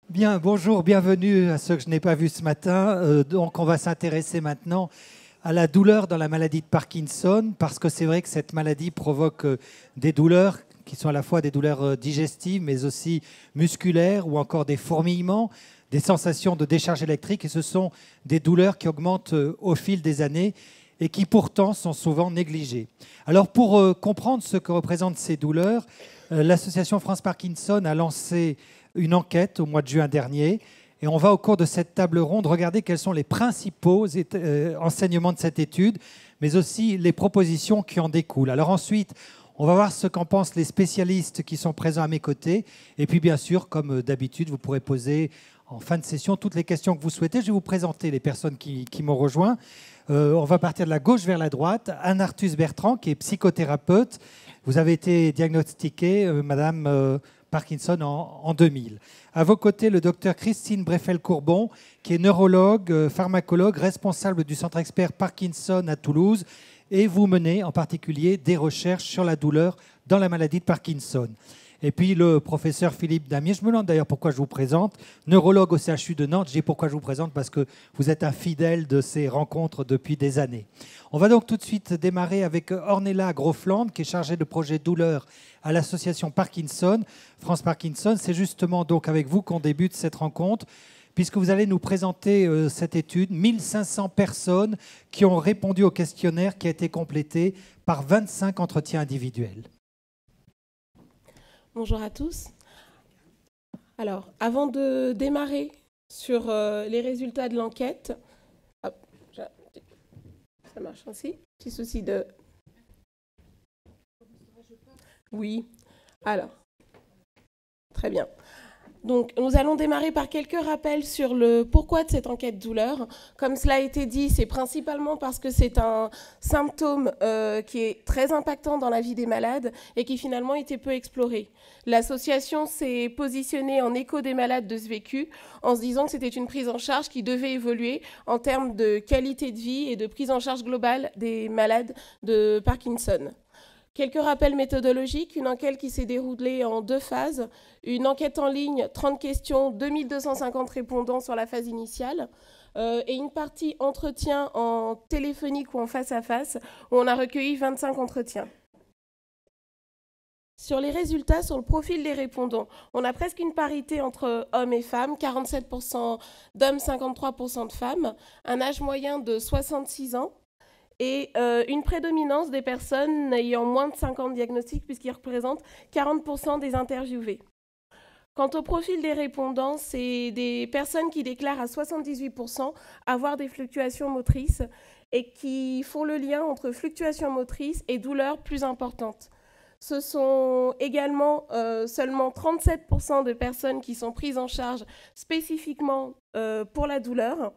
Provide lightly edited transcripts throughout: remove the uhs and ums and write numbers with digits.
Bien, bonjour, bienvenue à ceux que je n'ai pas vus ce matin. Donc, on va s'intéresser maintenant à la douleur dans la maladie de Parkinson, parce que c'est vrai que cette maladie provoque des douleurs qui sont à la fois des douleurs digestives, mais aussi musculaires, ou encore des fourmillements, des sensations de décharge électrique. Et ce sont des douleurs qui augmentent au fil des années et qui pourtant sont souvent négligées. Alors, pour comprendre ce que représentent ces douleurs, l'association France Parkinson a lancé une enquête au mois de juin dernier. Et on va, au cours de cette table ronde, regarder quels sont les principaux enseignements de cette étude, mais aussi les propositions qui en découlent. Alors ensuite, on va voir ce qu'en pensent les spécialistes qui sont présents à mes côtés. Et puis, bien sûr, comme d'habitude, vous pourrez poser en fin de session toutes les questions que vous souhaitez. Je vais vous présenter les personnes qui m'ont rejoint. On va partir de la gauche vers la droite. Anne Arthus Bertrand, qui est psychothérapeute. Vous avez été diagnostiquée, Madame Parkinson, en 2000. À vos côtés, le docteur Christine Breffel-Courbon, qui est neurologue, pharmacologue, responsable du centre expert Parkinson à Toulouse, et vous menez en particulier des recherches sur la douleur dans la maladie de Parkinson. Et puis le professeur Philippe Damier, je me demande d'ailleurs pourquoi je vous présente, neurologue au CHU de Nantes. Je dis pourquoi je vous présente parce que vous êtes un fidèle de ces rencontres depuis des années. On va donc tout de suite démarrer avec Ornella Grofland, qui est chargée de projet douleur à l'association Parkinson. France Parkinson, c'est justement donc avec vous qu'on débute cette rencontre, puisque vous allez nous présenter cette étude, 1500 personnes qui ont répondu au questionnaire qui a été complété par 25 entretiens individuels. Bonjour à tous. Alors, avant de démarrer sur les résultats de l'enquête, ça marche ainsi, petit souci de... Oui, alors, très bien. Donc, nous allons démarrer par quelques rappels sur le pourquoi de cette enquête douleur. Comme cela a été dit, c'est principalement parce que c'est un symptôme qui est très impactant dans la vie des malades et qui finalement était peu exploré. L'association s'est positionnée en écho des malades de ce vécu en se disant que c'était une prise en charge qui devait évoluer en termes de qualité de vie et de prise en charge globale des malades de Parkinson. Quelques rappels méthodologiques, une enquête qui s'est déroulée en 2 phases, une enquête en ligne, 30 questions, 2250 répondants sur la phase initiale, et une partie entretien en téléphonique ou en face-à-face, où on a recueilli 25 entretiens. Sur les résultats, sur le profil des répondants, on a presque une parité entre hommes et femmes, 47% d'hommes, 53% de femmes, un âge moyen de 66 ans, et une prédominance des personnes ayant moins de 50 diagnostics, puisqu'ils représentent 40% des interviewés. Quant au profil des répondants, c'est des personnes qui déclarent à 78% avoir des fluctuations motrices et qui font le lien entre fluctuations motrices et douleurs plus importantes. Ce sont également seulement 37% de personnes qui sont prises en charge spécifiquement pour la douleur,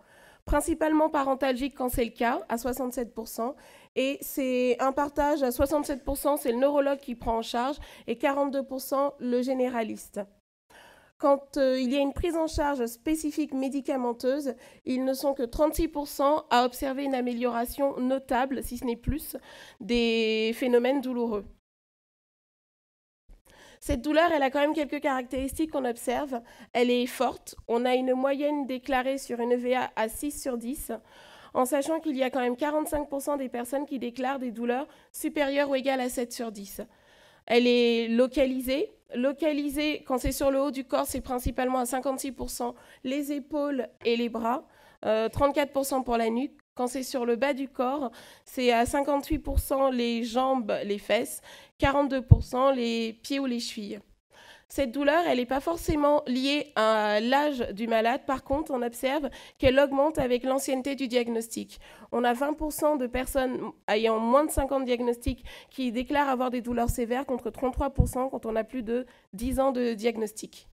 principalement parentalgique quand c'est le cas, à 67%. Et c'est un partage à 67%, c'est le neurologue qui prend en charge, et 42% le généraliste. Quand il y a une prise en charge spécifique médicamenteuse, ils ne sont que 36% à observer une amélioration notable, si ce n'est plus, des phénomènes douloureux. Cette douleur, elle a quand même quelques caractéristiques qu'on observe. Elle est forte. On a une moyenne déclarée sur une EVA à 6 sur 10, en sachant qu'il y a quand même 45% des personnes qui déclarent des douleurs supérieures ou égales à 7 sur 10. Elle est localisée. Localisée, quand c'est sur le haut du corps, c'est principalement à 56% les épaules et les bras, 34% pour la nuque. Quand c'est sur le bas du corps, c'est à 58% les jambes, les fesses, 42% les pieds ou les chevilles. Cette douleur, elle n'est pas forcément liée à l'âge du malade. Par contre, on observe qu'elle augmente avec l'ancienneté du diagnostic. On a 20% de personnes ayant moins de 50 diagnostics qui déclarent avoir des douleurs sévères contre 33% quand on a plus de 10 ans de diagnostic.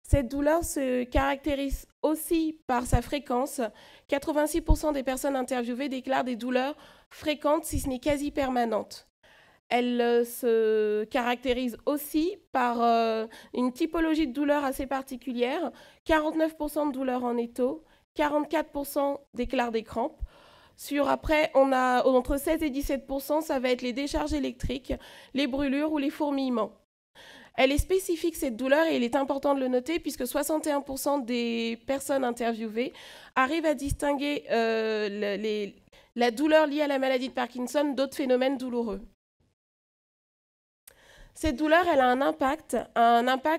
Cette douleur se caractérise aussi par sa fréquence. 86% des personnes interviewées déclarent des douleurs fréquentes, si ce n'est quasi permanentes. Elle se caractérise aussi par une typologie de douleur assez particulière. 49% de douleurs en étau, 44% déclarent des crampes. Après, on a entre 16 et 17%, ça va être les décharges électriques, les brûlures ou les fourmillements. Elle est spécifique, cette douleur, et il est important de le noter, puisque 61% des personnes interviewées arrivent à distinguer la douleur liée à la maladie de Parkinson d'autres phénomènes douloureux. Cette douleur, elle a un impact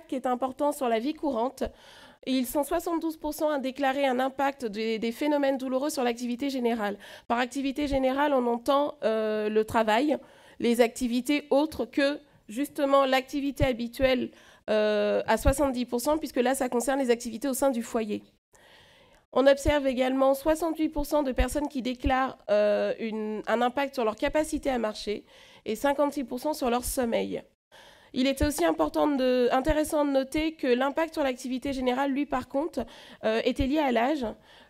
qui est important sur la vie courante. Ils sont 72% à déclarer un impact des phénomènes douloureux sur l'activité générale. Par activité générale, on entend le travail, les activités autres que justement l'activité habituelle à 70%, puisque là, ça concerne les activités au sein du foyer. On observe également 68% de personnes qui déclarent un impact sur leur capacité à marcher et 56% sur leur sommeil. Il était aussi intéressant de noter que l'impact sur l'activité générale, lui, par contre, était lié à l'âge.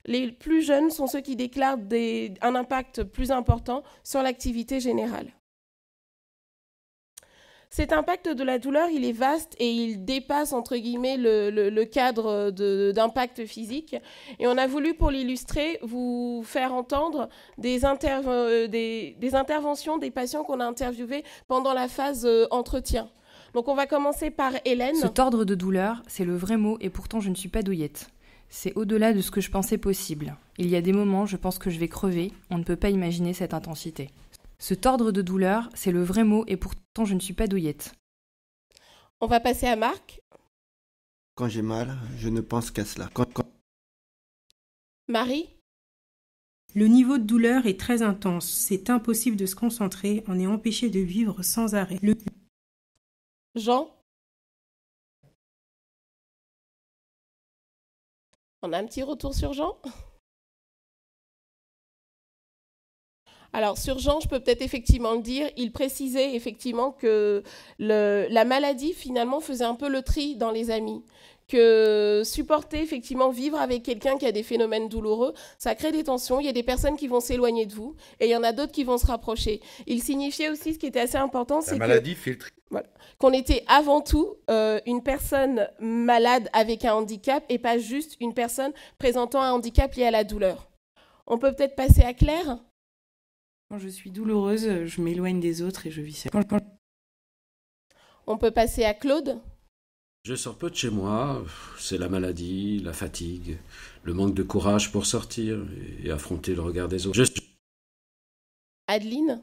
Les plus jeunes sont ceux qui déclarent un impact plus important sur l'activité générale. Cet impact de la douleur, il est vaste et il dépasse, entre guillemets, le cadre d'impact physique. Et on a voulu, pour l'illustrer, vous faire entendre des interventions des patients qu'on a interviewés pendant la phase entretien. Donc on va commencer par Hélène. Se tordre de douleur, c'est le vrai mot et pourtant je ne suis pas douillette. C'est au-delà de ce que je pensais possible. Il y a des moments, je pense que je vais crever, on ne peut pas imaginer cette intensité. Se tordre de douleur, c'est le vrai mot et pourtant je ne suis pas douillette. On va passer à Marc. Quand j'ai mal, je ne pense qu'à cela. Marie. Le niveau de douleur est très intense. C'est impossible de se concentrer. On est empêché de vivre sans arrêt. Jean. On a un petit retour sur Jean. Alors sur Jean, je peux peut-être effectivement le dire, il précisait effectivement que la maladie finalement faisait un peu le tri dans les amis. Que supporter, effectivement, vivre avec quelqu'un qui a des phénomènes douloureux, ça crée des tensions. Il y a des personnes qui vont s'éloigner de vous et il y en a d'autres qui vont se rapprocher. Il signifiait aussi, ce qui était assez important, c'est qu'on était avant tout une personne malade avec un handicap et pas juste une personne présentant un handicap lié à la douleur. On peut peut-être passer à Claire. Quand je suis douloureuse, je m'éloigne des autres et je vis seule. On peut passer à Claude. Je sors peu de chez moi, c'est la maladie, la fatigue, le manque de courage pour sortir et affronter le regard des autres. Adeline.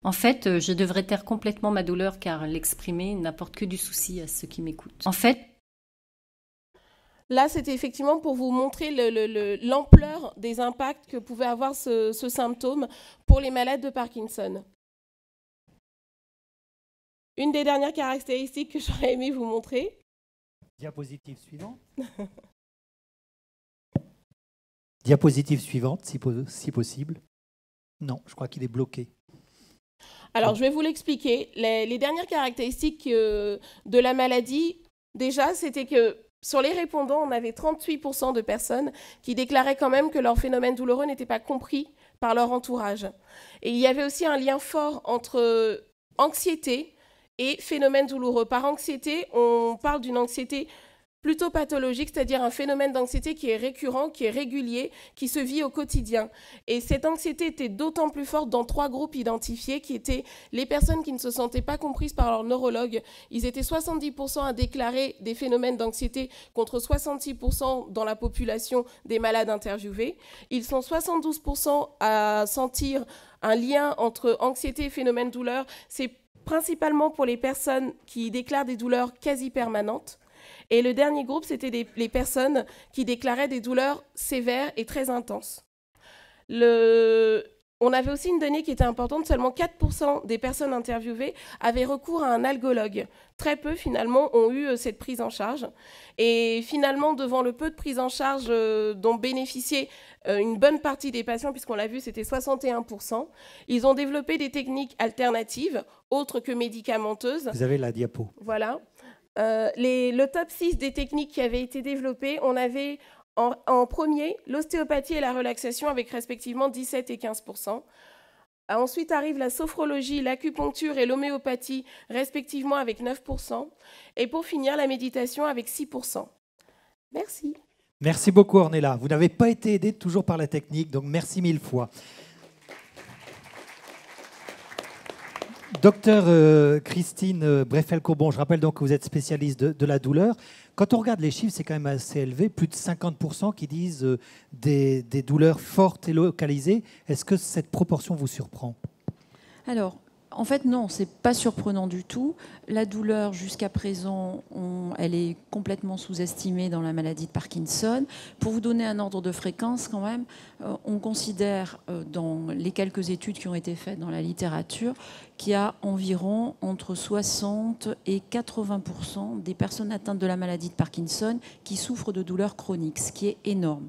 En fait, je devrais taire complètement ma douleur car l'exprimer n'apporte que du souci à ceux qui m'écoutent. En fait, là, c'était effectivement pour vous montrer l'ampleur des impacts que pouvait avoir ce symptôme pour les malades de Parkinson. Une des dernières caractéristiques que j'aurais aimé vous montrer. Diapositive suivante. Diapositive suivante, si possible. Non, je crois qu'il est bloqué. Alors, je vais vous l'expliquer. Les dernières caractéristiques de la maladie, déjà, c'était que sur les répondants, on avait 38% de personnes qui déclaraient quand même que leur phénomène douloureux n'était pas compris par leur entourage. Et il y avait aussi un lien fort entre anxiété et phénomène douloureux. Par anxiété, on parle d'une anxiété plutôt pathologique, c'est-à-dire un phénomène d'anxiété qui est récurrent, qui est régulier, qui se vit au quotidien. Et cette anxiété était d'autant plus forte dans 3 groupes identifiés, qui étaient les personnes qui ne se sentaient pas comprises par leur neurologue. Ils étaient 70% à déclarer des phénomènes d'anxiété contre 66% dans la population des malades interviewés. Ils sont 72% à sentir un lien entre anxiété et phénomène douleur. C'est principalement pour les personnes qui déclarent des douleurs quasi permanentes. Et le dernier groupe, c'était les personnes qui déclaraient des douleurs sévères et très intenses. On avait aussi une donnée qui était importante, seulement 4% des personnes interviewées avaient recours à un algologue. Très peu, finalement, ont eu cette prise en charge. Et finalement, devant le peu de prise en charge dont bénéficiaient une bonne partie des patients, puisqu'on l'a vu, c'était 61%, ils ont développé des techniques alternatives, autres que médicamenteuses. Vous avez la diapo. Voilà. Le top 6 des techniques qui avaient été développées, on avait en premier l'ostéopathie et la relaxation avec respectivement 17 et 15%. Ensuite arrive la sophrologie, l'acupuncture et l'homéopathie, respectivement avec 9%. Et pour finir, la méditation avec 6%. Merci. Merci beaucoup, Ornella. Vous n'avez pas été aidé toujours par la technique, donc merci 1000 fois. Docteur Christine Breffel-Cobon, je rappelle donc que vous êtes spécialiste de la douleur. Quand on regarde les chiffres, c'est quand même assez élevé, plus de 50% qui disent des douleurs fortes et localisées. Est-ce que cette proportion vous surprend ? Alors, en fait, non, c'est pas surprenant du tout. La douleur, jusqu'à présent, elle est complètement sous-estimée dans la maladie de Parkinson. Pour vous donner un ordre de fréquence, quand même, on considère, dans les quelques études qui ont été faites dans la littérature, qu'il y a environ entre 60 et 80% des personnes atteintes de la maladie de Parkinson qui souffrent de douleurs chroniques, ce qui est énorme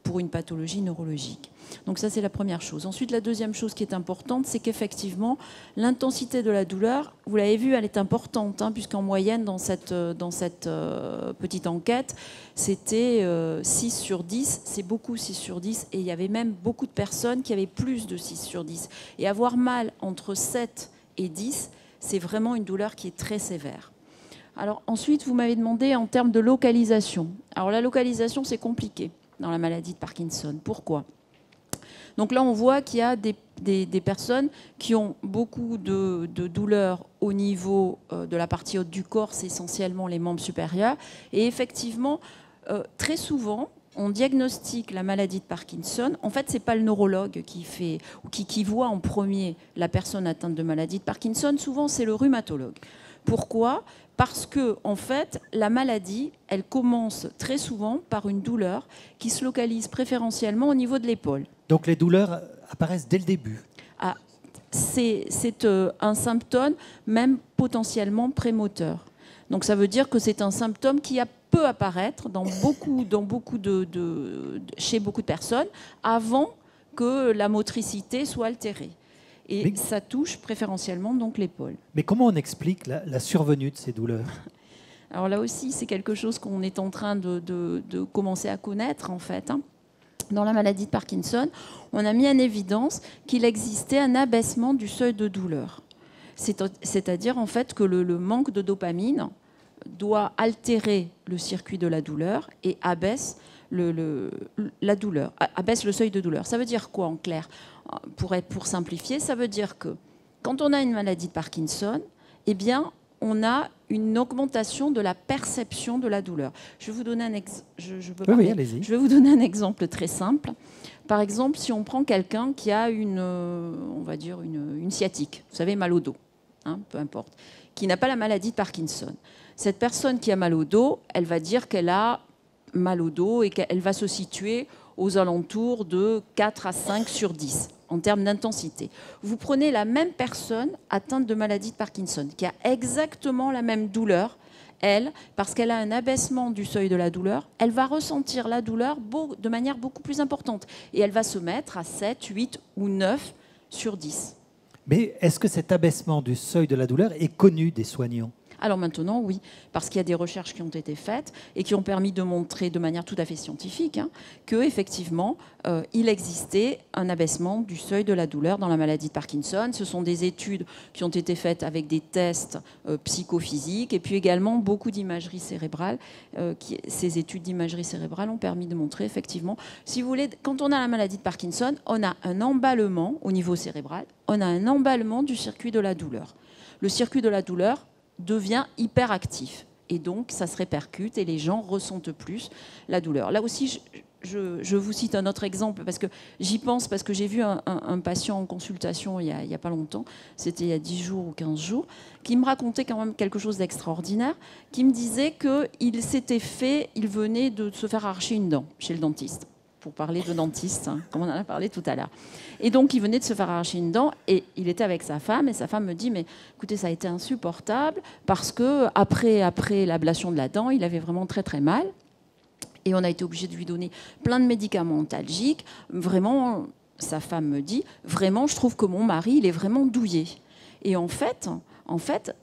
pour une pathologie neurologique. Donc ça, c'est la première chose. Ensuite, la deuxième chose qui est importante, c'est qu'effectivement, l'intensité de la douleur, vous l'avez vu, elle est importante, puisqu'en moyenne, dans cette petite enquête, c'était 6 sur 10. C'est beaucoup 6 sur 10. Et il y avait même beaucoup de personnes qui avaient plus de 6 sur 10. Et avoir mal entre 7 et 10, c'est vraiment une douleur qui est très sévère. Alors ensuite, vous m'avez demandé en termes de localisation. Alors la localisation, c'est compliqué dans la maladie de Parkinson. Pourquoi ? Donc là, on voit qu'il y a des personnes qui ont beaucoup de douleurs au niveau de la partie haute du corps, c'est essentiellement les membres supérieurs. Et effectivement, très souvent, on diagnostique la maladie de Parkinson. En fait, ce n'est pas le neurologue qui voit en premier la personne atteinte de maladie de Parkinson. Souvent, c'est le rhumatologue. Pourquoi ? Parce que, en fait, la maladie, elle commence très souvent par une douleur qui se localise préférentiellement au niveau de l'épaule. Donc les douleurs apparaissent dès le début. C'est un symptôme même potentiellement prémoteur. Donc ça veut dire que c'est un symptôme qui peut apparaître chez beaucoup de personnes avant que la motricité soit altérée. Et ça touche préférentiellement donc l'épaule. Mais comment on explique la survenue de ces douleurs ? Alors là aussi, c'est quelque chose qu'on est en train de commencer à connaître en fait. Dans la maladie de Parkinson, on a mis en évidence qu'il existait un abaissement du seuil de douleur. C'est-à-dire en fait que le manque de dopamine doit altérer le circuit de la douleur et abaisse abaisse le seuil de douleur. Ça veut dire quoi en clair ? Pour simplifier, ça veut dire que quand on a une maladie de Parkinson, eh bien, on a une augmentation de la perception de la douleur. Je vais vous donner je vais vous donner un exemple très simple. Par exemple, si on prend quelqu'un qui a on va dire une sciatique, vous savez, mal au dos, peu importe, qui n'a pas la maladie de Parkinson. Cette personne qui a mal au dos, elle va dire qu'elle a mal au dos et qu'elle va se situer aux alentours de 4 à 5 sur 10 en termes d'intensité. Vous prenez la même personne atteinte de maladie de Parkinson, qui a exactement la même douleur, elle, parce qu'elle a un abaissement du seuil de la douleur, elle va ressentir la douleur de manière beaucoup plus importante. Et elle va se mettre à 7, 8 ou 9 sur 10. Mais est-ce que cet abaissement du seuil de la douleur est connu des soignants ? Alors maintenant, oui, parce qu'il y a des recherches qui ont été faites et qui ont permis de montrer de manière tout à fait scientifique qu'effectivement, il existait un abaissement du seuil de la douleur dans la maladie de Parkinson. Ce sont des études qui ont été faites avec des tests psychophysiques et puis également beaucoup d'imagerie cérébrale. Ces études d'imagerie cérébrale ont permis de montrer effectivement, si vous voulez, quand on a la maladie de Parkinson, on a un emballement au niveau cérébral, on a un emballement du circuit de la douleur. Le circuit de la douleur devient hyperactif. Et donc, ça se répercute et les gens ressentent plus la douleur. Là aussi, je vous cite un autre exemple, parce que j'y pense, parce que j'ai vu un patient en consultation il y a pas longtemps, c'était il y a 10 jours ou 15 jours, qui me racontait quand même quelque chose d'extraordinaire, qui me disait qu'il venait de se faire arracher une dent chez le dentiste. Pour parler de dentiste, comme on en a parlé tout à l'heure. Et donc, il venait de se faire arracher une dent et il était avec sa femme. Et sa femme me dit, mais écoutez, ça a été insupportable parce que après l'ablation de la dent, il avait vraiment très, très mal. Et on a été obligé de lui donner plein de médicaments antalgiques. Vraiment, sa femme me dit, vraiment, je trouve que mon mari, il est vraiment douillé. Et en fait,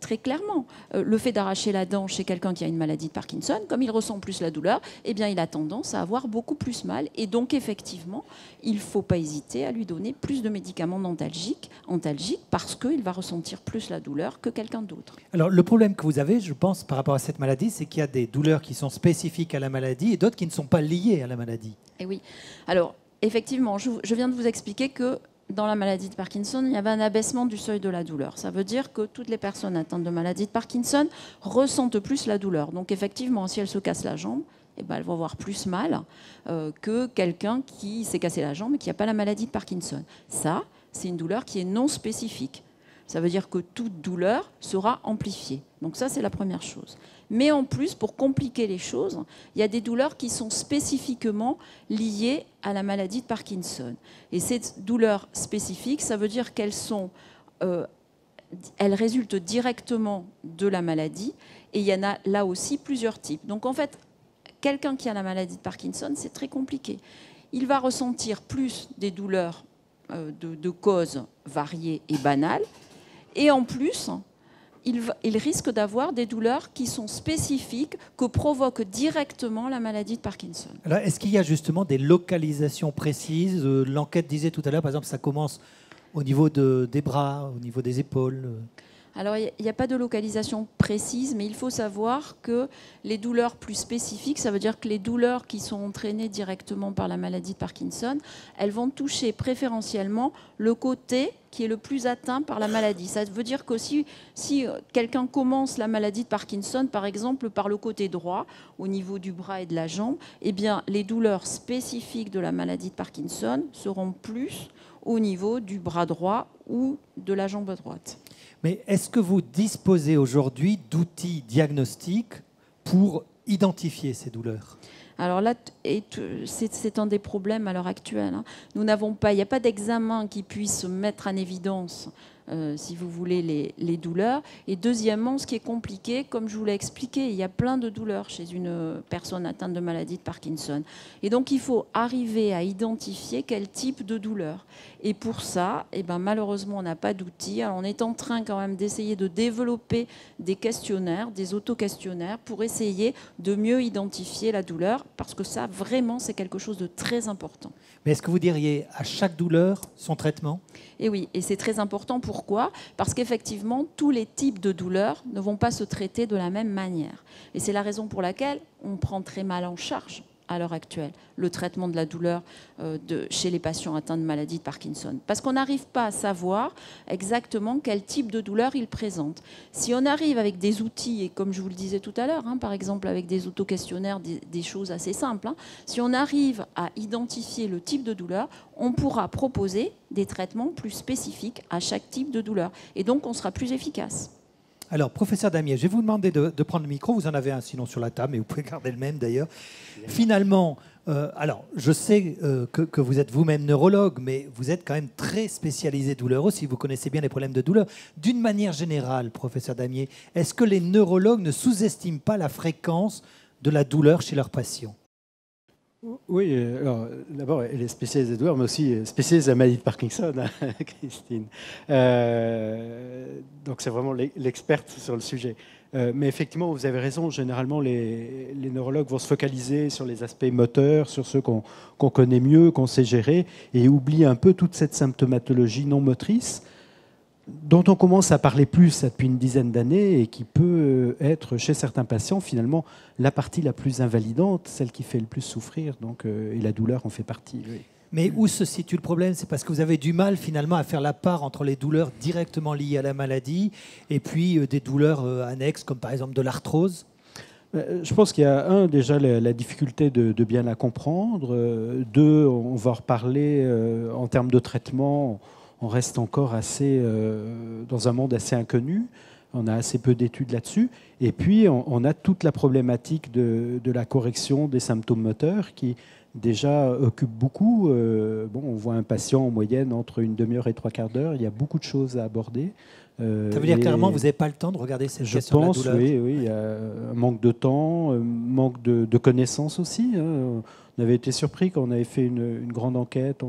très clairement, le fait d'arracher la dent chez quelqu'un qui a une maladie de Parkinson, comme il ressent plus la douleur, eh bien, il a tendance à avoir beaucoup plus mal. Et donc, effectivement, il ne faut pas hésiter à lui donner plus de médicaments antalgiques parce qu'il va ressentir plus la douleur que quelqu'un d'autre. Alors, le problème que vous avez, je pense, par rapport à cette maladie, c'est qu'il y a des douleurs qui sont spécifiques à la maladie et d'autres qui ne sont pas liées à la maladie. Et oui. Alors, effectivement, je viens de vous expliquer que dans la maladie de Parkinson, il y avait un abaissement du seuil de la douleur. Ça veut dire que toutes les personnes atteintes de maladie de Parkinson ressentent plus la douleur. Donc effectivement, si elles se cassent la jambe, eh ben, elles vont avoir plus mal que quelqu'un qui s'est cassé la jambe et qui n'a pas la maladie de Parkinson. Ça, c'est une douleur qui est non spécifique. Ça veut dire que toute douleur sera amplifiée. Donc ça, c'est la première chose. Mais en plus, pour compliquer les choses, il y a des douleurs qui sont spécifiquement liées à la maladie de Parkinson. Et ces douleurs spécifiques, ça veut dire qu'elles elles résultent directement de la maladie. Et il y en a là aussi plusieurs types. Donc en fait, quelqu'un qui a la maladie de Parkinson, c'est très compliqué. Il va ressentir plus des douleurs de causes variées et banales. Et en plus, il risque d'avoir des douleurs qui sont spécifiques, que provoque directement la maladie de Parkinson. Alors, est-ce qu'il y a justement des localisations précises? L'enquête disait tout à l'heure, par exemple, ça commence au niveau des bras, au niveau des épaules. Alors, il n'y a pas de localisation précise, mais il faut savoir que les douleurs plus spécifiques, ça veut dire que les douleurs qui sont entraînées directement par la maladie de Parkinson, elles vont toucher préférentiellement le côté qui est le plus atteint par la maladie. Ça veut dire que si quelqu'un commence la maladie de Parkinson, par exemple, par le côté droit, au niveau du bras et de la jambe, eh bien, les douleurs spécifiques de la maladie de Parkinson seront plus au niveau du bras droit ou de la jambe droite. Mais est-ce que vous disposez aujourd'hui d'outils diagnostiques pour identifier ces douleurs? Alors là, c'est un des problèmes à l'heure actuelle. Nous n'avons pas, il n'y a pas d'examen qui puisse mettre en évidence, si vous voulez, les douleurs. Et deuxièmement, ce qui est compliqué, comme je vous l'ai expliqué, il y a plein de douleurs chez une personne atteinte de maladie de Parkinson. Et donc, il faut arriver à identifier quel type de douleur. Et pour ça, eh ben, malheureusement, on n'a pas d'outils. Alors, on est en train quand même d'essayer de développer des questionnaires, des auto-questionnaires, pour essayer de mieux identifier la douleur, parce que ça, vraiment, c'est quelque chose de très important. Mais est-ce que vous diriez à chaque douleur son traitement? Et oui, et c'est très important. Pourquoi? Parce qu'effectivement, tous les types de douleurs ne vont pas se traiter de la même manière. Et c'est la raison pour laquelle on prend très mal en charge à l'heure actuelle le traitement de la douleur chez les patients atteints de maladie de Parkinson. Parce qu'on n'arrive pas à savoir exactement quel type de douleur ils présentent. Si on arrive avec des outils, et comme je vous le disais tout à l'heure, par exemple avec des auto-questionnaires, des choses assez simples, si on arrive à identifier le type de douleur, on pourra proposer des traitements plus spécifiques à chaque type de douleur. Et donc, on sera plus efficace. Alors, professeur Damier, je vais vous demander de prendre le micro. Vous en avez un sinon sur la table, mais vous pouvez garder le même d'ailleurs. Finalement, alors je sais que vous êtes vous-même neurologue, mais vous êtes quand même très spécialisé douleur aussi. Vous connaissez bien les problèmes de douleur. D'une manière générale, professeur Damier, est-ce que les neurologues ne sous-estiment pas la fréquence de la douleur chez leurs patients? Oui, alors d'abord, elle est spécialisée de douleur, mais aussi spécialisée de la maladie de Parkinson, Christine. Donc c'est vraiment l'experte sur le sujet. Mais effectivement, vous avez raison, généralement les neurologues vont se focaliser sur les aspects moteurs, sur ceux qu'on connaît mieux, qu'on sait gérer, et oublient un peu toute cette symptomatologie non motrice dont on commence à parler plus depuis une dizaine d'années et qui peut être chez certains patients finalement la partie la plus invalidante, celle qui fait le plus souffrir, donc, et la douleur en fait partie. Oui. Mais où se situe le problème? C'est parce que vous avez du mal finalement à faire la part entre les douleurs directement liées à la maladie et puis des douleurs annexes comme par exemple de l'arthrose? Je pense qu'il y a déjà la difficulté de bien la comprendre. Deux, on va en reparler en termes de traitement. On reste encore assez dans un monde assez inconnu. On a assez peu d'études là-dessus. Et puis, on a toute la problématique de la correction des symptômes moteurs qui déjà occupe beaucoup. On voit un patient en moyenne entre une demi-heure et 3/4 d'heure. Il y a beaucoup de choses à aborder. Ça veut dire clairement que vous n'avez pas le temps de regarder cette question de la douleur? Je pense, oui. Il y a un manque de temps, un manque de connaissances aussi. On avait été surpris quand on avait fait une grande enquête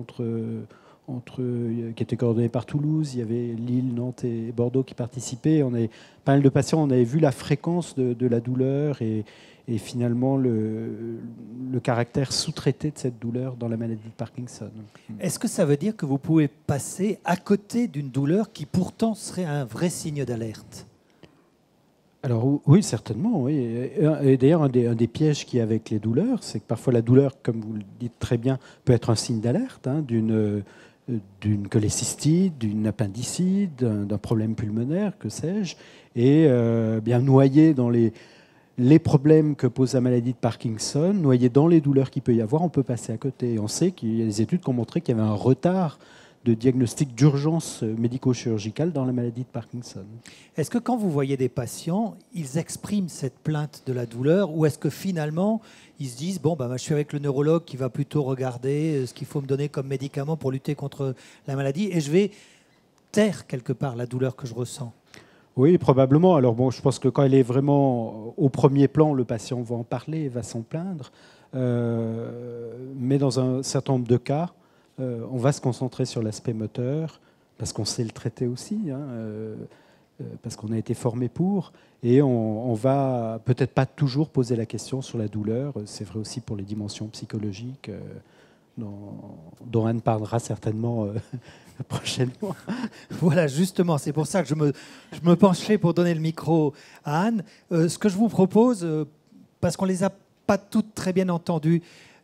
qui était coordonnée par Toulouse. Il y avait Lille, Nantes et Bordeaux qui participaient. On avait pas mal de patients. On avait vu la fréquence de la douleur et finalement le caractère sous-traité de cette douleur dans la maladie de Parkinson. Est-ce que ça veut dire que vous pouvez passer à côté d'une douleur qui pourtant serait un vrai signe d'alerte? Alors oui, certainement. Oui. Et d'ailleurs, un des pièges qu'il y a avec les douleurs, c'est que parfois la douleur, comme vous le dites très bien, peut être un signe d'alerte d'une cholécystite, d'une appendicite, d'un problème pulmonaire, que sais-je, et bien noyé dans les problèmes que pose la maladie de Parkinson, noyé dans les douleurs qu'il peut y avoir, on peut passer à côté. Et on sait qu'il y a des études qui ont montré qu'il y avait un retard de diagnostic d'urgence médico-chirurgicale dans la maladie de Parkinson. Est-ce que quand vous voyez des patients, ils expriment cette plainte de la douleur, ou est-ce que finalement, ils se disent, bon, je suis avec le neurologue qui va plutôt regarder ce qu'il faut me donner comme médicament pour lutter contre la maladie, et je vais taire quelque part la douleur que je ressens? Oui, probablement. Alors bon, je pense que quand elle est vraiment au premier plan, le patient va en parler, va s'en plaindre. Mais dans un certain nombre de cas, on va se concentrer sur l'aspect moteur, parce qu'on sait le traiter aussi, parce qu'on a été formé pour, et on va peut-être pas toujours poser la question sur la douleur. C'est vrai aussi pour les dimensions psychologiques, dont Anne parlera certainement prochainement. Voilà, justement, c'est pour ça que je me pencherai pour donner le micro à Anne. Ce que je vous propose, parce qu'on ne les a pas toutes très bien entendues,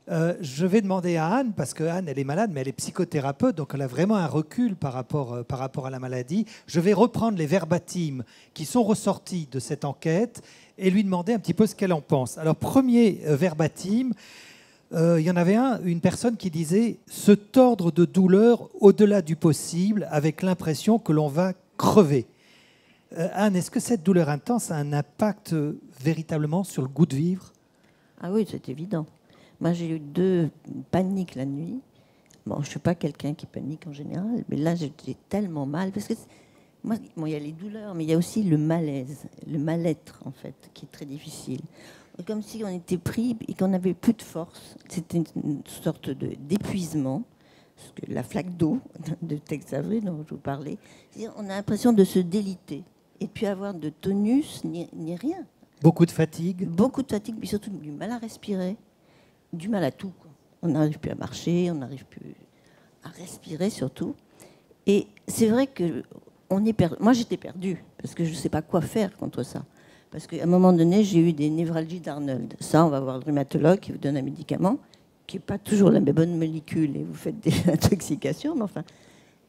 je vais demander à Anne, parce que Anne, elle est malade, mais elle est psychothérapeute, donc elle a vraiment un recul par rapport à la maladie. Je vais reprendre les verbatims qui sont ressortis de cette enquête et lui demander un petit peu ce qu'elle en pense. Alors, premier verbatim, il y en avait une personne qui disait « se tordre de douleur au-delà du possible avec l'impression que l'on va crever ». Anne, est-ce que cette douleur intense a un impact véritablement sur le goût de vivre? Ah oui, c'est évident. Moi, j'ai eu 2 paniques la nuit. Bon, je ne suis pas quelqu'un qui panique en général, mais là, j'étais tellement mal. Parce que moi, il y a les douleurs, mais il y a aussi le malaise, le mal-être, en fait, qui est très difficile. Comme si on était pris et qu'on n'avait plus de force. C'était une sorte d'épuisement. La flaque d'eau de Tex Avery dont je vous parlais. On a l'impression de se déliter et de plus avoir de tonus ni rien. Beaucoup de fatigue. Beaucoup de fatigue, mais surtout du mal à respirer, du mal à tout. On n'arrive plus à marcher, on n'arrive plus à respirer surtout. Et c'est vrai que moi j'étais perdue parce que je ne sais pas quoi faire contre ça. Parce qu'à un moment donné, j'ai eu des névralgies d'Arnold. Ça, on va voir le rhumatologue qui vous donne un médicament qui n'est pas toujours la bonne molécule et vous faites des intoxications. Mais enfin,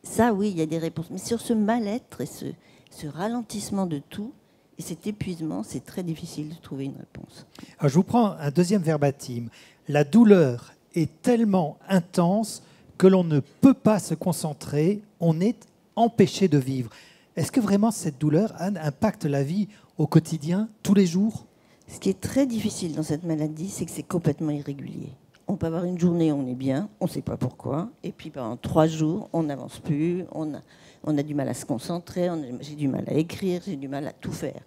ça, oui, il y a des réponses. Mais sur ce mal-être et ce ralentissement de tout et cet épuisement, c'est très difficile de trouver une réponse. Alors, je vous prends un deuxième verbatim. La douleur est tellement intense que l'on ne peut pas se concentrer, on est empêché de vivre. Est-ce que vraiment cette douleur, Anne, impacte la vie au quotidien, tous les jours? Ce qui est très difficile dans cette maladie, c'est que c'est complètement irrégulier. On peut avoir une journée où on est bien, on ne sait pas pourquoi, et puis pendant 3 jours, on n'avance plus, on a du mal à se concentrer, j'ai du mal à écrire, j'ai du mal à tout faire.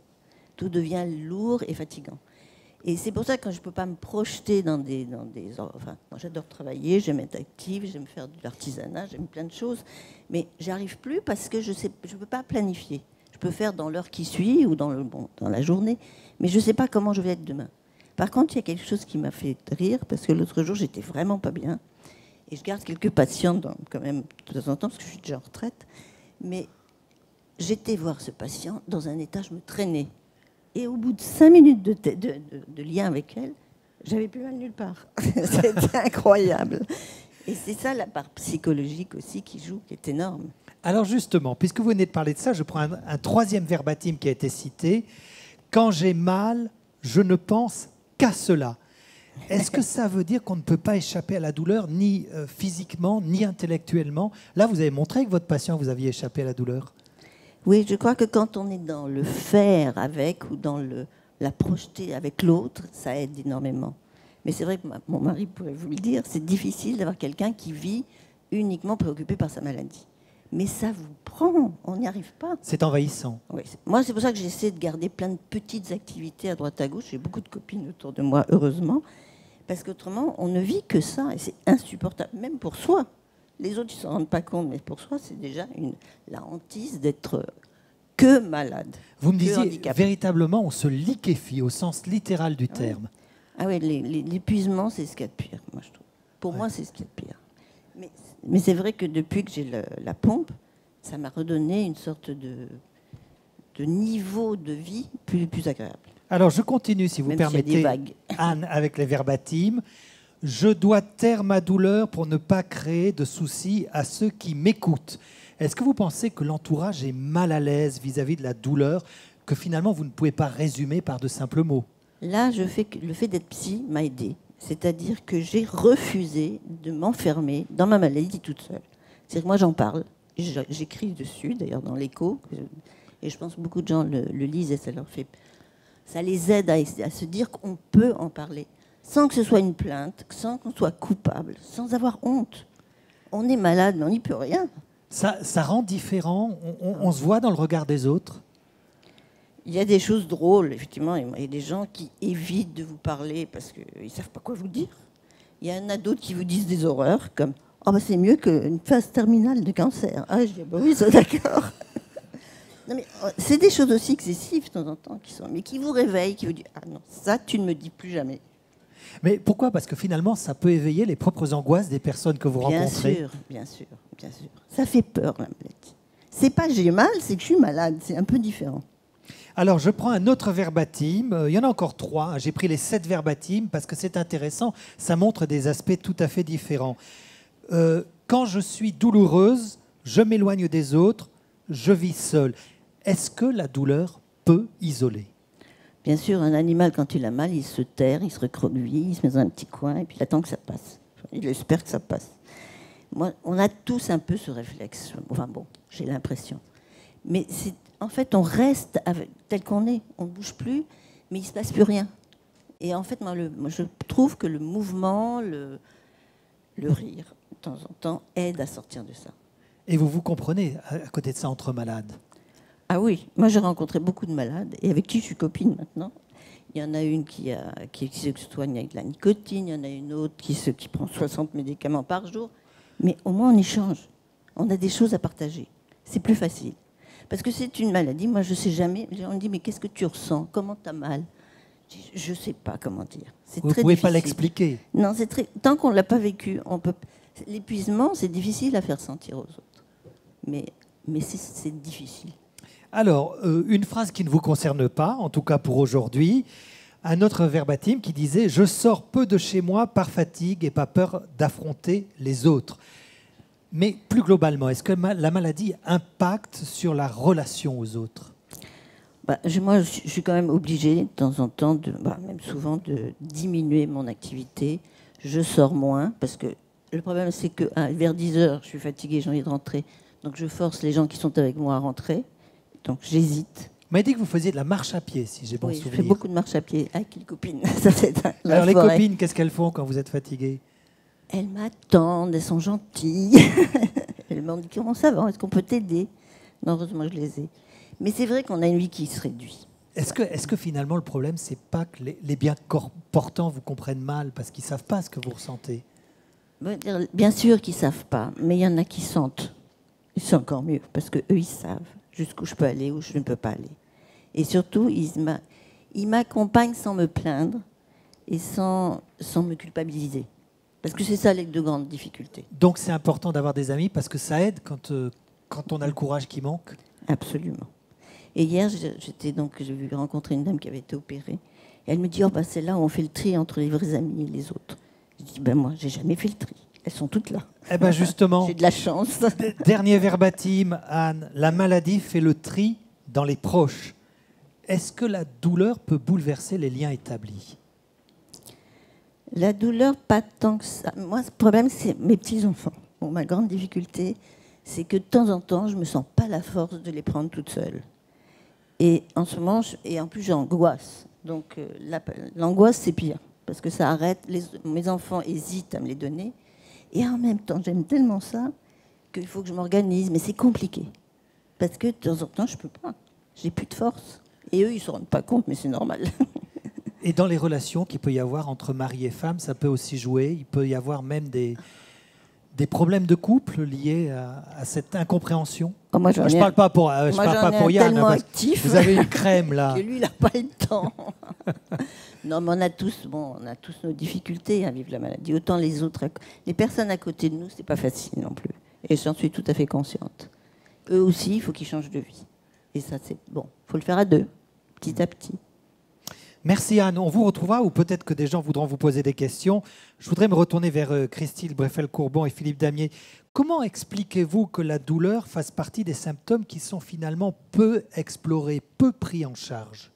Tout devient lourd et fatigant. Et c'est pour ça que quand je ne peux pas me projeter enfin, moi j'adore travailler, j'aime être active, j'aime faire de l'artisanat, j'aime plein de choses, mais j'arrive plus parce que je ne peux pas planifier. Je peux faire dans l'heure qui suit ou dans la journée, mais je ne sais pas comment je vais être demain. Par contre, il y a quelque chose qui m'a fait rire, parce que l'autre jour, j'étais vraiment pas bien. Et je garde quelques patients quand même de temps en temps, parce que je suis déjà en retraite. Mais j'étais voir ce patient dans un état, je me traînais. Et au bout de 5 minutes de lien avec elle, j'avais plus mal nulle part. C'était incroyable. Et c'est ça la part psychologique aussi qui joue, qui est énorme. Alors justement, puisque vous venez de parler de ça, je prends un troisième verbatim qui a été cité. « Quand j'ai mal, je ne pense qu'à cela ». Est-ce que ça veut dire qu'on ne peut pas échapper à la douleur, ni physiquement, ni intellectuellement? Là, vous avez montré que votre patient, vous aviez échappé à la douleur. Oui, je crois que quand on est dans le faire avec ou dans la projeter avec l'autre, ça aide énormément. Mais c'est vrai que mon mari pourrait vous le dire, c'est difficile d'avoir quelqu'un qui vit uniquement préoccupé par sa maladie. Mais ça vous prend, on n'y arrive pas. C'est envahissant. Oui. Moi, c'est pour ça que j'essaie de garder plein de petites activités à droite à gauche. J'ai beaucoup de copines autour de moi, heureusement. Parce qu'autrement, on ne vit que ça. Et c'est insupportable, même pour soi. Les autres, ils ne s'en rendent pas compte. Mais pour soi, c'est déjà la hantise d'être que malade. Vous me disiez, véritablement, on se liquéfie au sens littéral du terme. Ah oui, l'épuisement, c'est ce qu'il y a de pire, moi, je trouve. Pour moi, c'est ce qu'il y a de pire. Mais c'est vrai que depuis que j'ai la pompe, ça m'a redonné une sorte de niveau de vie plus agréable. Alors, je continue, si vous Même permettez, s'il y a des vagues. Anne, avec les verbatims. Je dois taire ma douleur pour ne pas créer de soucis à ceux qui m'écoutent. Est-ce que vous pensez que l'entourage est mal à l'aise vis-à-vis de la douleur, que finalement vous ne pouvez pas résumer par de simples mots? Là, le fait d'être psy m'a aidée. C'est-à-dire que j'ai refusé de m'enfermer dans ma maladie toute seule. C'est-à-dire que moi, j'en parle. J'écris dessus, d'ailleurs, dans l'Écho. Et je pense que beaucoup de gens le lisent et ça les aide à se dire qu'on peut en parler. Sans que ce soit une plainte, sans qu'on soit coupable, sans avoir honte. On est malade, mais on n'y peut rien. Ça rend différent. On se voit dans le regard des autres. Il y a des choses drôles, effectivement. Il y a des gens qui évitent de vous parler parce qu'ils ne savent pas quoi vous dire. Il y en a d'autres qui vous disent des horreurs, comme « Oh, bah, c'est mieux qu'une phase terminale de cancer. » Ah, je dis bah, « Oui, c'est d'accord. » Non, mais c'est des choses aussi excessives, de temps en temps, mais qui vous réveillent, qui vous disent « Ah non, ça, tu ne me dis plus jamais. » Mais pourquoi? Parce que finalement, ça peut éveiller les propres angoisses des personnes que vous rencontrez. Bien sûr. Ça fait peur, la maladie. C'est pas j'ai mal, c'est que je suis malade. C'est un peu différent. Alors, je prends un autre verbatim. Il y en a encore 3. J'ai pris les 7 verbatims parce que c'est intéressant. Ça montre des aspects tout à fait différents. Quand je suis douloureuse, je m'éloigne des autres, je vis seule. Est-ce que la douleur peut isoler? Bien sûr, un animal, quand il a mal, il se terre, il se recroqueville, il se met dans un petit coin et puis il attend que ça passe. Il espère que ça passe. Moi, on a tous un peu ce réflexe. Enfin bon, j'ai l'impression. Mais en fait, on reste tel qu'on est. On ne bouge plus, mais il ne se passe plus rien. Et en fait, moi, je trouve que le mouvement, le rire, de temps en temps, aide à sortir de ça. Et vous comprenez, à côté de ça, entre malades? Ah oui, moi j'ai rencontré beaucoup de malades, et avec qui je suis copine maintenant. Il y en a une qui se soigne avec de la nicotine, il y en a une autre qui prend 60 médicaments par jour. Mais au moins on échange, on a des choses à partager. C'est plus facile. Parce que c'est une maladie, moi je ne sais jamais. On me dit, mais qu'est-ce que tu ressens? Comment tu as mal? Je ne sais pas comment dire. Vous ne pouvez pas l'expliquer. Non, tant qu'on ne l'a pas vécu, l'épuisement, c'est difficile à faire sentir aux autres. Mais c'est difficile. Alors, une phrase qui ne vous concerne pas, en tout cas pour aujourd'hui. Un autre verbatim qui disait « Je sors peu de chez moi par fatigue et pas peur d'affronter les autres ». Mais plus globalement, est-ce que la maladie impacte sur la relation aux autres? Moi, je suis quand même obligée, de temps en temps, même souvent, de diminuer mon activité. Je sors moins, parce que le problème, c'est que vers 10h, je suis fatiguée, j'ai envie de rentrer. Donc, je force les gens qui sont avec moi à rentrer. Donc, j'hésite. Vous m'avez dit que vous faisiez de la marche à pied, si j'ai bon souvenir. Je fais beaucoup de marche à pied avec les copines. Alors, les copines, qu'est-ce qu'elles font quand vous êtes fatiguée? Elles m'attendent, elles sont gentilles. Elles m'ont dit comment ça va, est-ce qu'on peut t'aider? Non, heureusement, je les ai. Mais c'est vrai qu'on a une vie qui se réduit. Est-ce que finalement, le problème, c'est pas que les bien portants vous comprennent mal parce qu'ils ne savent pas ce que vous ressentez? Bien sûr qu'ils ne savent pas, mais il y en a qui sentent. C'est encore mieux, parce qu'eux, ils savent jusqu'où je peux aller, où je ne peux pas aller. Et surtout, ils m'accompagnent sans me plaindre et sans me culpabiliser. Parce que c'est ça les deux grandes difficultés. Donc c'est important d'avoir des amis parce que ça aide quand on a le courage qui manque? Absolument. Et hier, j'ai rencontré une dame qui avait été opérée. Et elle me dit, c'est là où on fait le tri entre les vrais amis et les autres. Je dis, moi, j'ai jamais fait le tri. Elles sont toutes là. Eh ben justement, j'ai de la chance. Dernier verbatim, Anne. La maladie fait le tri dans les proches. Est-ce que la douleur peut bouleverser les liens établis? La douleur, pas tant que ça. Moi, le problème, c'est mes petits-enfants. Ma grande difficulté, c'est que de temps en temps, je ne me sens pas la force de les prendre toutes seules. Et en ce moment, en plus, j'angoisse. Donc, l'angoisse, c'est pire. Parce que ça arrête. Mes enfants hésitent à me les donner. Et en même temps, j'aime tellement ça qu'il faut que je m'organise. Mais c'est compliqué. Parce que de temps en temps, je ne peux pas. J'ai plus de force. Et eux, ils ne se rendent pas compte, mais c'est normal. Et dans les relations qu'il peut y avoir entre mari et femme, ça peut aussi jouer. Il peut y avoir même des problèmes de couple liés à cette incompréhension. Je ne parle pas pour Yann. Tellement actif. Vous avez une crème là. Que lui, il n'a pas le temps. Non, mais on a tous nos difficultés à vivre la maladie. Autant les autres, les personnes à côté de nous, c'est pas facile non plus. Et j'en suis tout à fait consciente. Eux aussi, il faut qu'ils changent de vie. Et ça, c'est bon. Il faut le faire à deux, petit à petit. Merci Anne. On vous retrouvera ou peut-être que des gens voudront vous poser des questions. Je voudrais me retourner vers Christine Breffel-Courbon et Philippe Damier. Comment expliquez-vous que la douleur fasse partie des symptômes qui sont finalement peu explorés, peu pris en charge?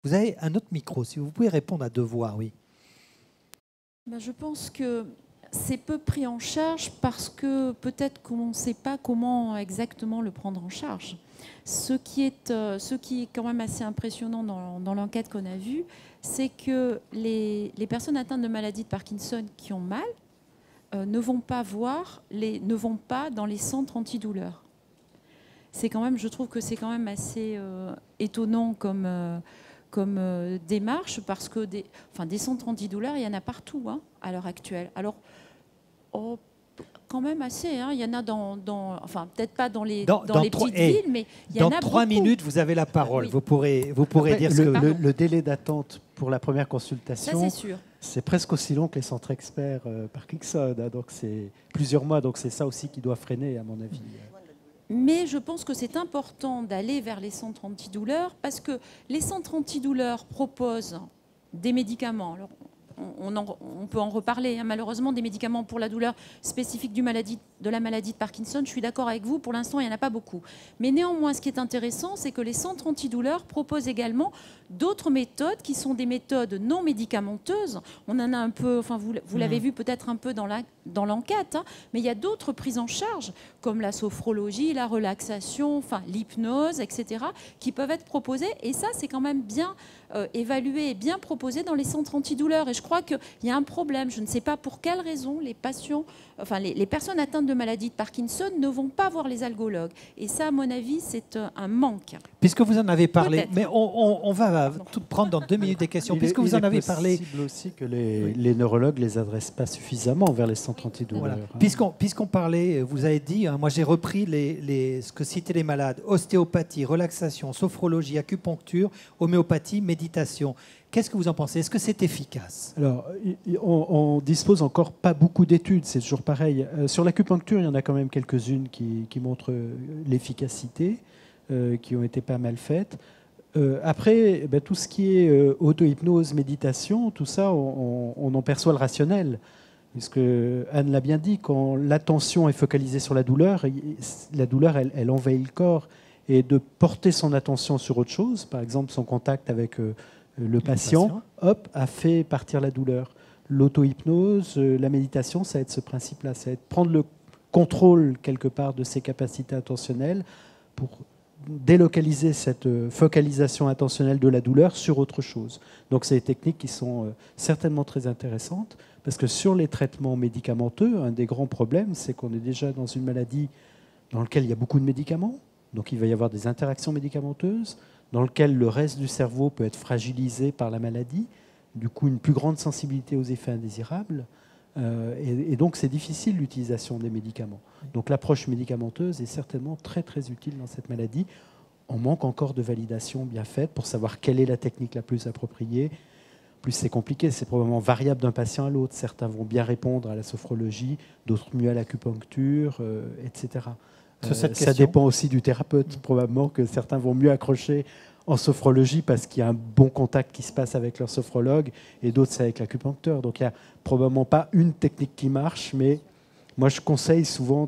Vous avez un autre micro, si vous pouvez répondre à deux voix, oui. Je pense que c'est peu pris en charge parce que peut-être qu'on ne sait pas comment exactement le prendre en charge. Ce qui est quand même assez impressionnant dans l'enquête qu'on a vue, c'est que les personnes atteintes de maladie de Parkinson qui ont mal ne vont pas dans les centres antidouleurs. Je trouve que c'est quand même assez étonnant comme démarche, parce que des centres antidouleurs, il y en a partout à l'heure actuelle. Alors, quand même assez. Il y en a peut-être pas dans les petites villes, mais il y en a beaucoup. Dans 3 minutes, vous avez la parole. Oui. Vous pourrez dire le délai d'attente pour la première consultation, ça, c'est sûr. C'est presque aussi long que les centres experts Parkinson. Donc c'est plusieurs mois. Donc c'est ça aussi qui doit freiner, à mon avis. Mais je pense que c'est important d'aller vers les centres antidouleurs, parce que les centres antidouleurs proposent des médicaments. Alors, on peut en reparler, malheureusement, des médicaments pour la douleur spécifique de la maladie de Parkinson. Je suis d'accord avec vous, pour l'instant, il n'y en a pas beaucoup. Mais néanmoins, ce qui est intéressant, c'est que les centres antidouleurs proposent également d'autres méthodes qui sont des méthodes non médicamenteuses. On en a un peu, vous l'avez vu peut-être un peu dans l'enquête, mais il y a d'autres prises en charge, comme la sophrologie, la relaxation, l'hypnose, etc., qui peuvent être proposées. Et ça, c'est quand même bien évalué et bien proposé dans les centres antidouleurs. Et je crois qu'il y a un problème. Je ne sais pas pour quelle raison les patients, les personnes atteintes de maladie de Parkinson ne vont pas voir les algologues. Et ça, à mon avis, c'est un manque. Puisque vous en avez parlé, mais on va tout prendre dans 2 minutes des questions. Puisque vous en avez parlé, il est possible aussi que les neurologues ne les adressent pas suffisamment vers les centres antidouleurs. Voilà. Puisqu'on parlait, vous avez dit, moi j'ai repris ce que citaient les malades: ostéopathie, relaxation, sophrologie, acupuncture, homéopathie, méditation. Qu'est-ce que vous en pensez? Est-ce que c'est efficace? Alors, on dispose encore pas beaucoup d'études, c'est toujours pareil. Sur l'acupuncture, il y en a quand même quelques-unes qui montrent l'efficacité, qui ont été pas mal faites. Après, tout ce qui est auto-hypnose, méditation, tout ça, on en perçoit le rationnel. Puisque Anne l'a bien dit, quand l'attention est focalisée sur la douleur, elle envahit le corps. Et de porter son attention sur autre chose, par exemple son contact avec le patient, a fait partir la douleur. L'auto-hypnose, la méditation, ça va être ce principe-là, ça va être prendre le contrôle quelque part de ses capacités attentionnelles pour délocaliser cette focalisation attentionnelle de la douleur sur autre chose. Donc c'est des techniques qui sont certainement très intéressantes, parce que sur les traitements médicamenteux, un des grands problèmes, c'est qu'on est déjà dans une maladie dans laquelle il y a beaucoup de médicaments, donc il va y avoir des interactions médicamenteuses, dans lequel le reste du cerveau peut être fragilisé par la maladie, du coup une plus grande sensibilité aux effets indésirables, et donc c'est difficile l'utilisation des médicaments. Donc l'approche médicamenteuse est certainement très très utile dans cette maladie. On manque encore de validation bien faite pour savoir quelle est la technique la plus appropriée. Plus c'est compliqué, c'est probablement variable d'un patient à l'autre. Certains vont bien répondre à la sophrologie, d'autres mieux à l'acupuncture, etc. Ça dépend aussi du thérapeute. Probablement que certains vont mieux accrocher en sophrologie parce qu'il y a un bon contact qui se passe avec leur sophrologue, et d'autres c'est avec l'acupuncteur. Donc il n'y a probablement pas une technique qui marche, mais moi je conseille souvent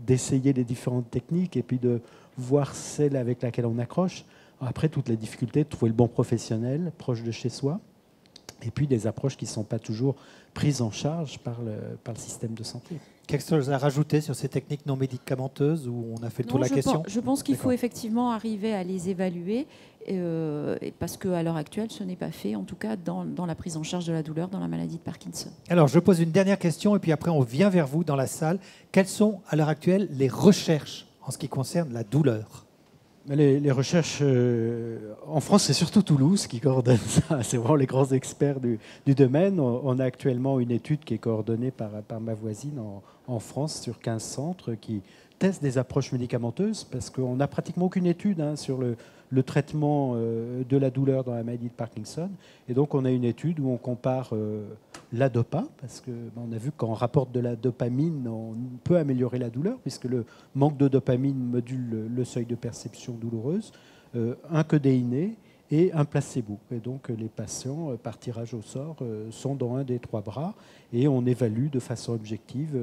d'essayer les différentes techniques et puis de voir celle avec laquelle on accroche. Après, toute la difficulté de trouver le bon professionnel proche de chez soi, et puis des approches qui ne sont pas toujours prises en charge par le système de santé. Quelque chose à rajouter sur ces techniques non médicamenteuses, où on a fait le tour de la question? Je pense qu'il faut effectivement arriver à les évaluer, parce qu'à l'heure actuelle, ce n'est pas fait, en tout cas dans la prise en charge de la douleur dans la maladie de Parkinson. Alors, je pose une dernière question, et puis après, on vient vers vous dans la salle. Quelles sont, à l'heure actuelle, les recherches en ce qui concerne la douleur? Les recherches en France, c'est surtout Toulouse qui coordonne ça. C'est vraiment les grands experts du domaine. On a actuellement une étude qui est coordonnée par ma voisine en France sur 15 centres qui testent des approches médicamenteuses, parce qu'on n'a pratiquement aucune étude sur le traitement de la douleur dans la maladie de Parkinson. Et donc on a une étude où on compare la dopa, parce qu'on a vu qu'en rapporte de la dopamine, on peut améliorer la douleur, puisque le manque de dopamine module le seuil de perception douloureuse, un codéiné et un placebo. Et donc les patients, par tirage au sort, sont dans un des 3 bras et on évalue de façon objective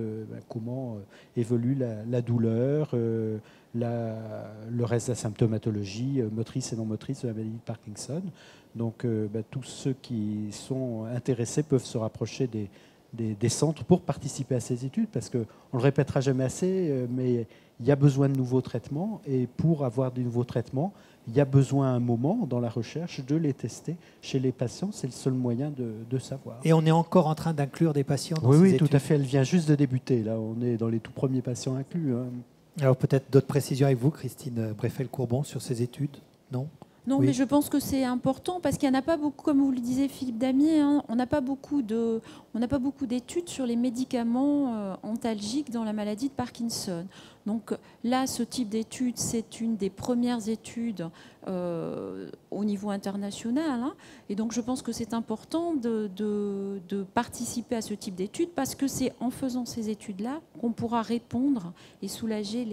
comment évolue la douleur, le reste de la symptomatologie motrice et non motrice de la maladie de Parkinson. Donc tous ceux qui sont intéressés peuvent se rapprocher des centres pour participer à ces études, parce qu'on ne le répétera jamais assez, mais il y a besoin de nouveaux traitements, et pour avoir de nouveaux traitements, il y a besoin à un moment dans la recherche de les tester chez les patients. C'est le seul moyen de savoir. Et on est encore en train d'inclure des patients dans ces Oui, études. tout à fait. Elle vient juste de débuter. Là, on est dans les tout premiers patients inclus. Alors peut-être d'autres précisions avec vous, Christine Breffel-Courbon, sur ces études, non ? Non, Oui. mais je pense que c'est important parce qu'il n'y en a pas beaucoup, comme vous le disiez Philippe Damier, on n'a pas beaucoup d'études sur les médicaments antalgiques dans la maladie de Parkinson. Donc là, ce type d'étude, c'est une des premières études au niveau international. Et donc je pense que c'est important de participer à ce type d'études parce que c'est en faisant ces études-là qu'on pourra répondre et soulager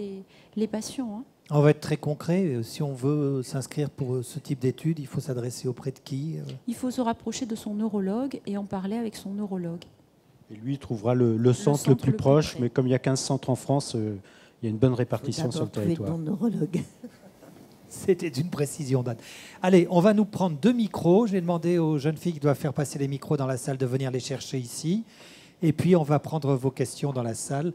les patients. On va être très concret. Si on veut s'inscrire pour ce type d'études, il faut s'adresser auprès de qui ? Il faut se rapprocher de son neurologue et en parler avec son neurologue. Et lui, il trouvera le centre le plus proche, mais comme il y a 15 centres en France, il y a une bonne répartition sur le territoire. Bon neurologue. C'était d'une précision, Dan. Allez, on va nous prendre 2 micros. Je vais demander aux jeunes filles qui doivent faire passer les micros dans la salle de venir les chercher ici. Et puis, on va prendre vos questions dans la salle.